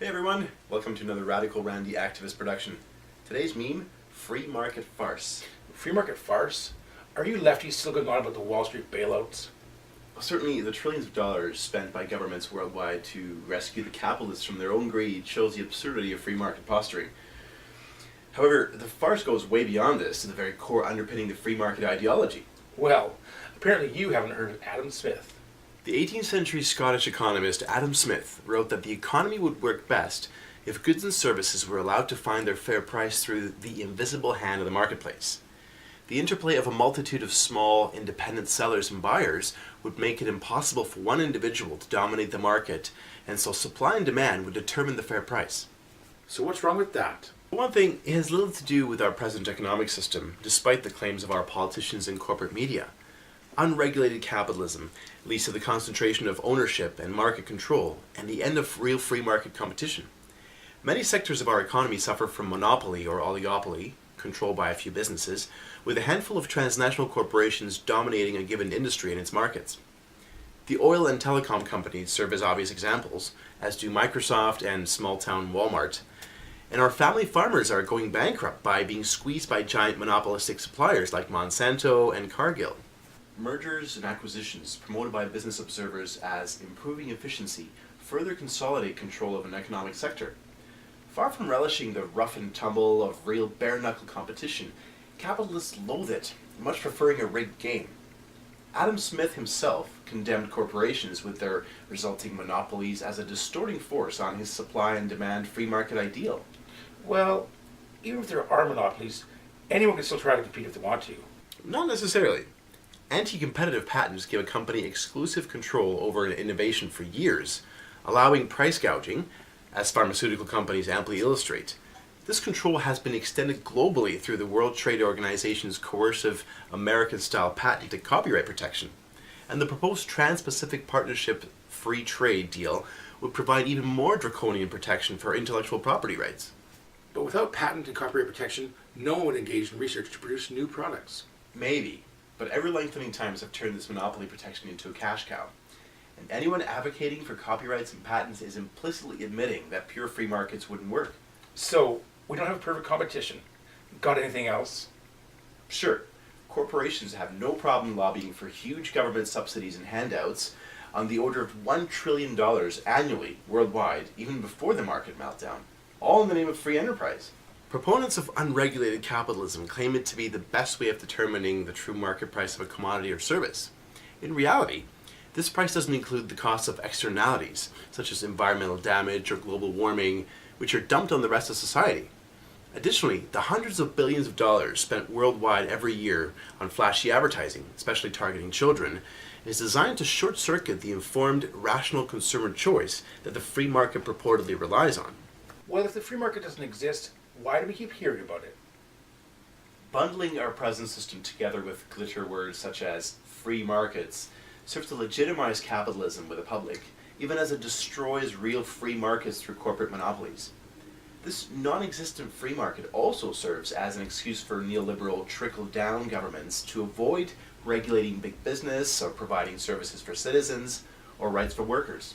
Hey everyone, welcome to another Radical Randy Activist production. Today's meme, free market farce. Free market farce? Are you lefties still going on about the Wall Street bailouts? Well, certainly the trillions of dollars spent by governments worldwide to rescue the capitalists from their own greed shows the absurdity of free market posturing. However, the farce goes way beyond this to the very core underpinning the free market ideology. Well, apparently you haven't heard of Adam Smith. The 18th century Scottish economist Adam Smith wrote that the economy would work best if goods and services were allowed to find their fair price through the invisible hand of the marketplace. The interplay of a multitude of small, independent sellers and buyers would make it impossible for one individual to dominate the market, and so supply and demand would determine the fair price. So what's wrong with that? For one thing, it has little to do with our present economic system, despite the claims of our politicians and corporate media. Unregulated capitalism leads to the concentration of ownership and market control, and the end of real free market competition. Many sectors of our economy suffer from monopoly or oligopoly, controlled by a few businesses, with a handful of transnational corporations dominating a given industry and its markets. The oil and telecom companies serve as obvious examples, as do Microsoft and small-town Walmart. And our family farmers are going bankrupt by being squeezed by giant monopolistic suppliers like Monsanto and Cargill. Mergers and acquisitions, promoted by business observers as improving efficiency, further consolidate control of an economic sector. Far from relishing the rough and tumble of real bare-knuckle competition, capitalists loathe it, much preferring a rigged game. Adam Smith himself condemned corporations with their resulting monopolies as a distorting force on his supply and demand free market ideal. Well, even if there are monopolies, anyone can still try to compete if they want to. Not necessarily. Anti-competitive patents give a company exclusive control over an innovation for years, allowing price gouging, as pharmaceutical companies amply illustrate. This control has been extended globally through the World Trade Organization's coercive American-style patent and copyright protection, and the proposed Trans-Pacific Partnership free trade deal would provide even more draconian protection for intellectual property rights. But without patent and copyright protection, no one would engage in research to produce new products. Maybe, but ever-lengthening times have turned this monopoly protection into a cash cow. And anyone advocating for copyrights and patents is implicitly admitting that pure free markets wouldn't work. So, we don't have perfect competition. Got anything else? Sure, corporations have no problem lobbying for huge government subsidies and handouts on the order of $1 trillion annually worldwide, even before the market meltdown, all in the name of free enterprise. Proponents of unregulated capitalism claim it to be the best way of determining the true market price of a commodity or service. In reality, this price doesn't include the costs of externalities, such as environmental damage or global warming, which are dumped on the rest of society. Additionally, the hundreds of billions of dollars spent worldwide every year on flashy advertising, especially targeting children, is designed to short-circuit the informed, rational consumer choice that the free market purportedly relies on. Well, if the free market doesn't exist, why do we keep hearing about it? Bundling our present system together with glitter words such as free markets serves to legitimize capitalism with the public, even as it destroys real free markets through corporate monopolies. This non-existent free market also serves as an excuse for neoliberal trickle-down governments to avoid regulating big business or providing services for citizens or rights for workers.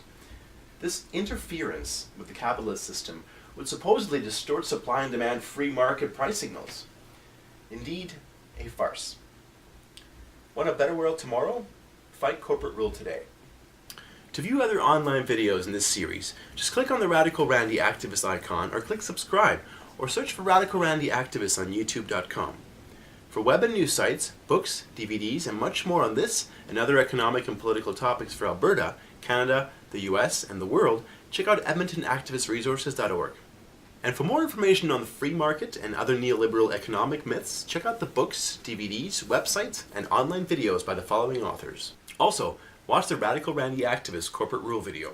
This interference with the capitalist system would supposedly distort supply and demand free market price signals. Indeed, a farce. Want a better world tomorrow? Fight corporate rule today. To view other online videos in this series, just click on the Radical Randy Activist icon or click subscribe or search for Radical Randy Activist on YouTube.com. For web and news sites, books, DVDs, and much more on this and other economic and political topics for Alberta, Canada, the US, and the world, check out EdmontonActivistResources.org. And for more information on the free market and other neoliberal economic myths, check out the books, DVDs, websites, and online videos by the following authors. Also, watch the Radical Randy Activist corporate rule video.